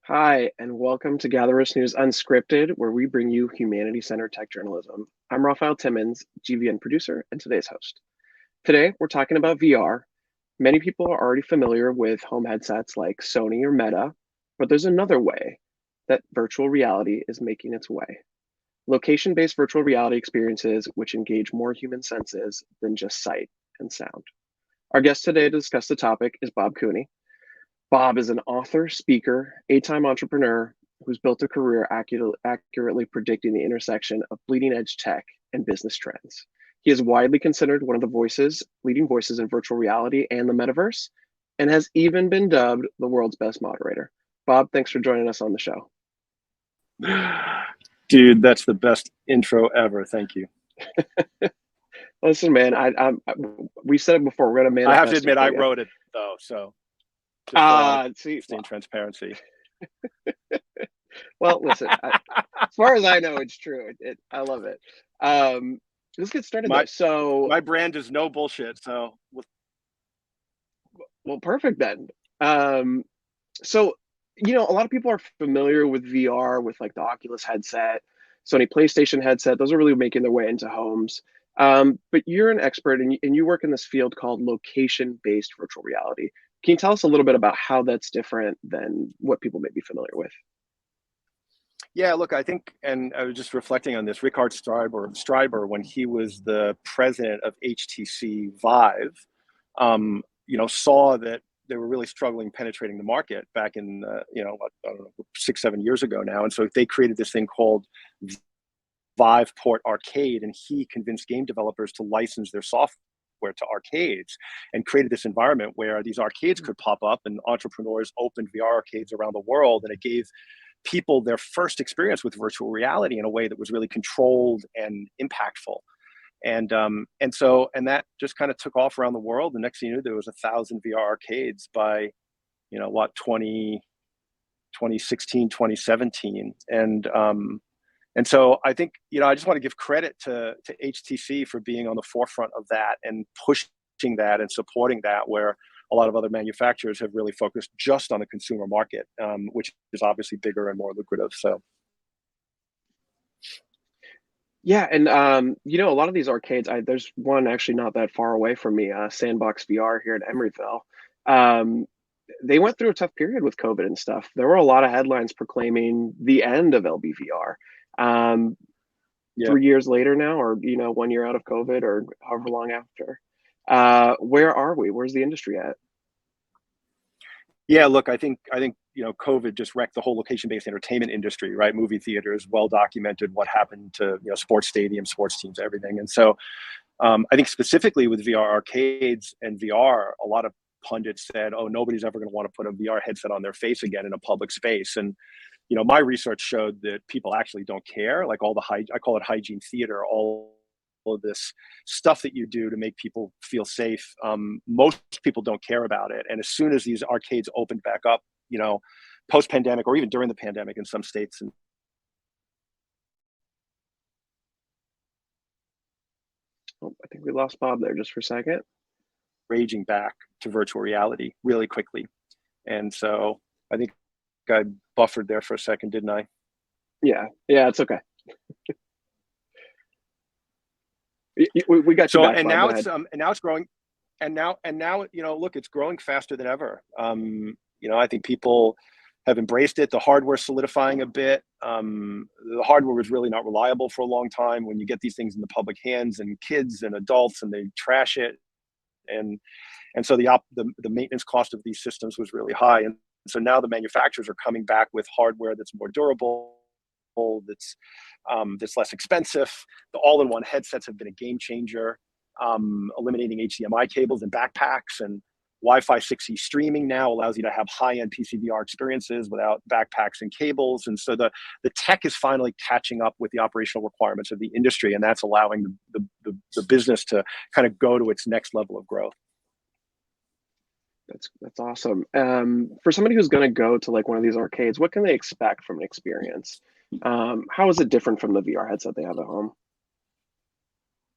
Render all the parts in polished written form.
Hi, and welcome to GatherVerse News Unscripted, where we bring you humanity-centered tech journalism. I'm Raphael Timmons, GVN producer and today's host. Today, we're talking about VR. Many people are already familiar with home headsets like Sony or Meta, but there's another way that virtual reality is making its way. Location-based virtual reality experiences which engage more human senses than just sight and sound. Our guest today to discuss the topic is Bob Cooney. Bob is an author, speaker, eight-time entrepreneur who's built a career accurately predicting the intersection of bleeding edge tech and business trends. He is widely considered one of the leading voices in virtual reality and the metaverse, and has even been dubbed the world's best moderator. Bob, thanks for joining us on the show. Dude, that's the best intro ever. Thank you. Listen, man, we said it before. We're gonna manifest. I have to admit, I wrote it though, so see, stay in transparency. Well, listen, as far as I know, it's true. I love it. Let's get started. So my brand is no bullshit. So well, perfect then. So a lot of people are familiar with VR, with like the Oculus headset, Sony PlayStation headset. Those are really making their way into homes. But you're an expert, and you work in this field called location-based virtual reality. Can you tell us a little bit about how that's different than what people may be familiar with? Yeah, look, I think, and I was just reflecting on this, Richard Streiber, when he was the president of HTC Vive, saw that they were really struggling penetrating the market back in, I don't know, 6-7 years ago now. And so they created this thing called Viveport Arcade, and he convinced game developers to license their software to arcades and created this environment where these arcades could pop up, and entrepreneurs opened VR arcades around the world, and it gave people their first experience with virtual reality in a way that was really controlled and impactful. And that just kind of took off around the world. The next thing you knew, there was 1,000 VR arcades by 2016, 2017. And so I think, I just want to give credit to HTC for being on the forefront of that and pushing that and supporting that, where a lot of other manufacturers have really focused just on the consumer market, which is obviously bigger and more lucrative. So. Yeah, and a lot of these arcades, there's one actually not that far away from me, Sandbox VR here in Emeryville. They went through a tough period with COVID and stuff. There were a lot of headlines proclaiming the end of LBVR. 3 years later now, or 1 year out of COVID, or however long after. Where are we? Where's the industry at? Yeah, look, I think COVID just wrecked the whole location-based entertainment industry, right? Movie theaters, well documented what happened to sports stadiums, sports teams, everything. And so I think specifically with VR arcades and VR, a lot of pundits said, oh, nobody's ever going to want to put a VR headset on their face again in a public space. And my research showed that people actually don't care. Like all the I call it hygiene theater, all of this stuff that you do to make people feel safe. Most people don't care about it. And as soon as these arcades opened back up, post-pandemic or even during the pandemic in some states. I think we lost Bob there just for a second. Raging back to virtual reality really quickly. And so I think I buffered there for a second, didn't I? Yeah, it's okay. We got you. So, back, and Bob. now it's growing, and now look, it's growing faster than ever. I think people have embraced it. The hardware solidifying a bit. The hardware was really not reliable for a long time. When you get these things in the public hands, and kids and adults, and they trash it, and so the maintenance cost of these systems was really high. And so now the manufacturers are coming back with hardware that's more durable, that's less expensive. The all-in-one headsets have been a game changer, eliminating HDMI cables and backpacks, and Wi-Fi 6E streaming now allows you to have high-end PCVR experiences without backpacks and cables. And so the tech is finally catching up with the operational requirements of the industry, and that's allowing the business to kind of go to its next level of growth. That's awesome. For somebody who's going to go to like one of these arcades, what can they expect from an experience? How is it different from the VR headset they have at home?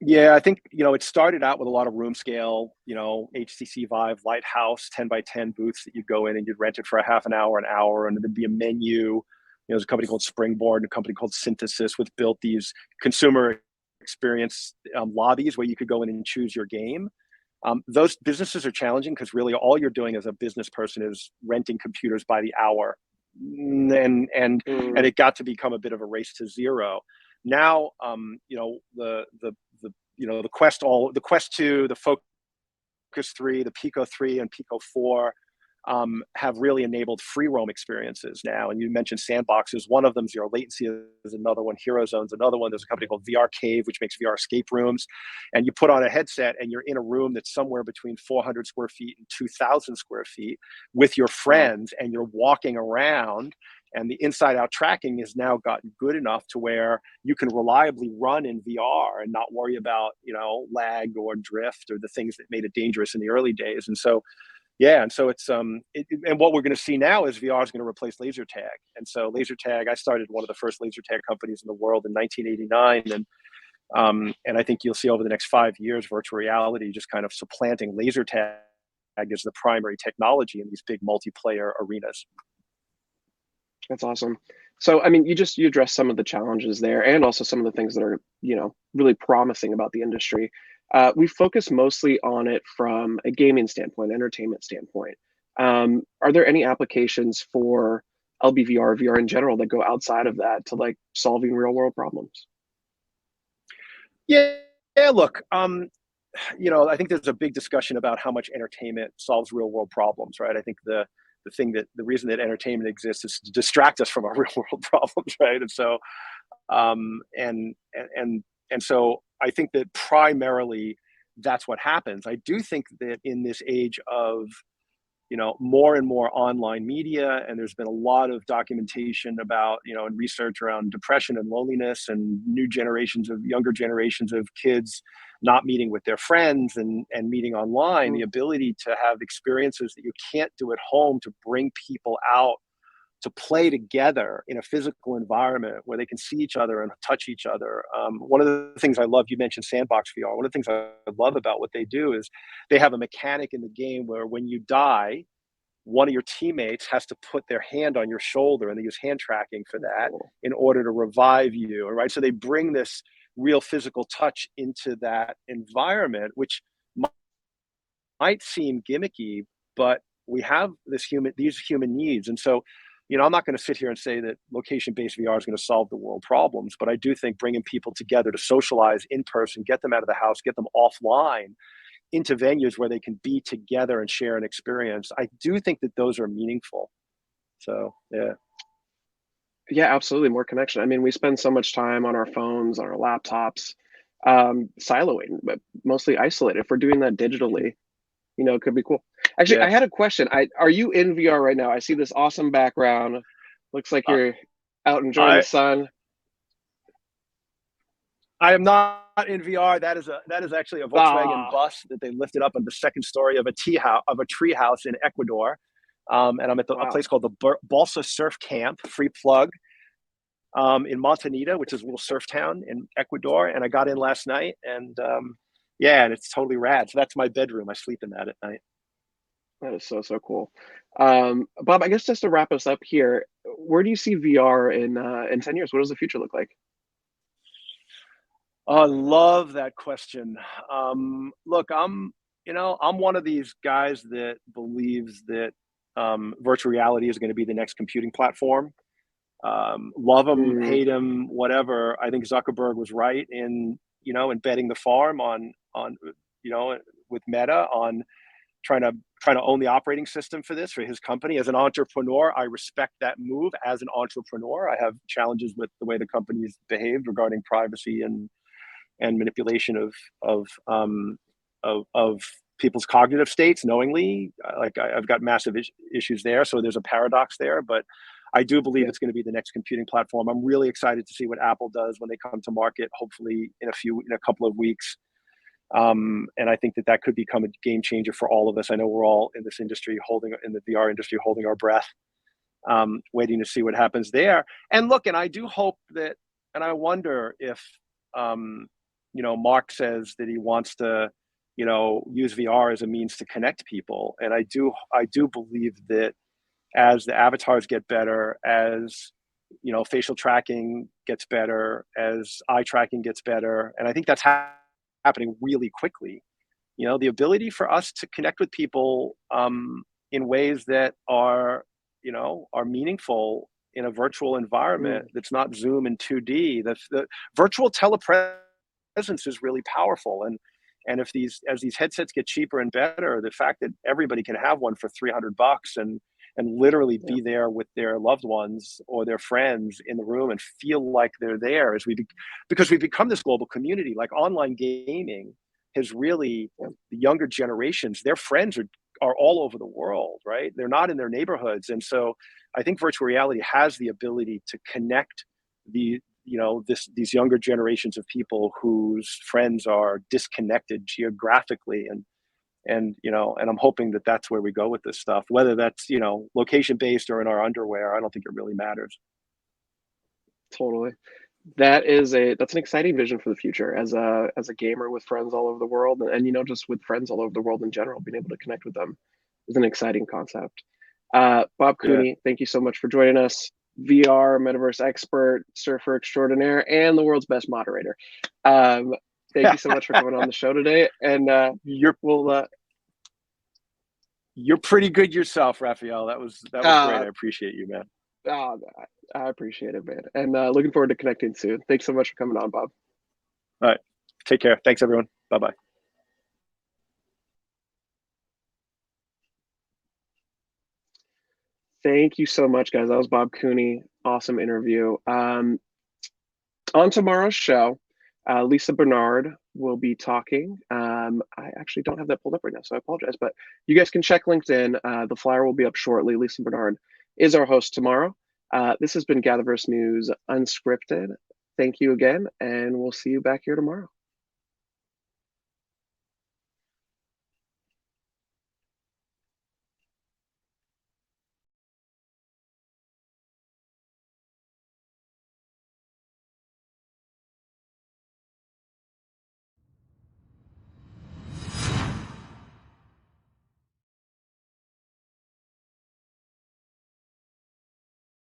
Yeah, I think, it started out with a lot of room scale, HTC Vive Lighthouse 10 by 10 booths that you'd go in and you'd rent it for a half an hour, and there'd be a menu. There's a company called Springboard and a company called Synthesis, which built these consumer experience lobbies where you could go in and choose your game. Those businesses are challenging because really all you're doing as a business person is renting computers by the hour, and Mm, it got to become a bit of a race to zero. Now, the Quest 2, the Focus 3, the Pico 3, and Pico 4 have really enabled free roam experiences now. And you mentioned sandboxes. One of them, Zero Latency, is another one. Hero Zone's another one. There's a company called VR Cave, which makes VR escape rooms. And you put on a headset and you're in a room that's somewhere between 400 square feet and 2,000 square feet with your wow. friends, and you're walking around. And the inside out tracking has now gotten good enough to where you can reliably run in VR and not worry about, lag or drift or the things that made it dangerous in the early days. And so, yeah, and so and what we're going to see now is VR is going to replace laser tag. And so laser tag, I started one of the first laser tag companies in the world in 1989, and I think you'll see over the next 5 years virtual reality just kind of supplanting laser tag as the primary technology in these big multiplayer arenas. That's awesome. So, I mean, you addressed some of the challenges there, and also some of the things that are, really promising about the industry. We focus mostly on it from a gaming standpoint, entertainment standpoint. Are there any applications for LBVR, VR in general, that go outside of that to like solving real world problems? Yeah, yeah. Look, I think there's a big discussion about how much entertainment solves real world problems, right? I think the reason that entertainment exists is to distract us from our real world problems, right? And so, and so I think that primarily that's what happens. I do think that in this age of more and more online media, and there's been a lot of documentation about and research around depression and loneliness, and younger generations of kids not meeting with their friends and meeting online. The Mm, ability to have experiences that you can't do at home, to bring people out to play together in a physical environment where they can see each other and touch each other. One of the things I love, you mentioned Sandbox VR. One of the things I love about what they do is they have a mechanic in the game where when you die, one of your teammates has to put their hand on your shoulder, and they use hand tracking for that cool. in order to revive you. Right. So they bring this real physical touch into that environment, which might seem gimmicky, but we have these human needs. And so, I'm not going to sit here and say that location-based VR is going to solve the world problems, but I do think bringing people together to socialize in person, get them out of the house, get them offline into venues where they can be together and share an experience, I do think that those are meaningful. So, yeah. Yeah, absolutely. More connection. I mean, we spend so much time on our phones, on our laptops, siloing, but mostly isolated. If we're doing that digitally, it could be cool. Actually, Yeah. I had a question. Are you in VR right now? I see this awesome background. Looks like Uh, you're out enjoying the I sun. I am not in VR. That is actually a Volkswagen Ah, bus that they lifted up on the second story of a tree house in Ecuador. And I'm at a wow. place called the Balsa Surf Camp, free plug, in Montanita, which is a little surf town in Ecuador. And I got in last night, and yeah, and it's totally rad. So that's my bedroom. I sleep in that at night. That is so, so cool. Bob, I guess just to wrap us up here, where do you see VR in 10 years? What does the future look like? I love that question. Look, I'm one of these guys that believes that virtual reality is going to be the next computing platform. Love him, Mm, hate him, whatever. I think Zuckerberg was right in betting the farm on with Meta on trying to own the operating system for his company. As an entrepreneur, I respect that move. As an entrepreneur, I have challenges with the way the company's behaved regarding privacy and manipulation of people's cognitive states knowingly. Like I've got massive issues there. So there's a paradox there, but I do believe yeah. it's going to be the next computing platform. I'm really excited to see what Apple does when they come to market, hopefully in a couple of weeks. And I think that could become a game changer for all of us. I know we're all in this industry in the VR industry, holding our breath, waiting to see what happens there. And look, and I do hope that, and I wonder if, Mark says that he wants to, use VR as a means to connect people. And I do believe that as the avatars get better, as facial tracking gets better, as eye tracking gets better, and I think that's happening really quickly. The ability for us to connect with people in ways that are meaningful in a virtual environment that's not Zoom in 2D. The virtual telepresence is really powerful, and if as these headsets get cheaper and better, the fact that everybody can have one for $300 and literally be there with their loved ones or their friends in the room and feel like they're there, because we've become this global community. Like online gaming has really, the younger generations, their friends are all over the world, right? They're not in their neighborhoods. And so I think virtual reality has the ability to connect these younger generations of people whose friends are disconnected geographically, and I'm hoping that that's where we go with this stuff, whether that's location based or in our underwear. I don't think it really matters. Totally. That's an exciting vision for the future as a gamer with friends all over the world, and just with friends all over the world in general, being able to connect with them is an exciting concept. Bob Yeah. Cooney, thank you so much for joining us. VR metaverse expert, surfer extraordinaire, and the world's best moderator. Thank you so much for coming on the show today, and you're pretty good yourself, Raphael. That was great. I appreciate you, man. I appreciate it, man, and looking forward to connecting soon. Thanks so much for coming on, Bob. All right, take care. Thanks, everyone. Bye-bye. Thank you so much, guys. That was Bob Cooney. Awesome interview. On tomorrow's show, Lisa Bernard will be talking. I actually don't have that pulled up right now, so I apologize, but you guys can check LinkedIn. The flyer will be up shortly. Lisa Bernard is our host tomorrow. This has been GatherVerse News Unscripted. Thank you again, and we'll see you back here tomorrow.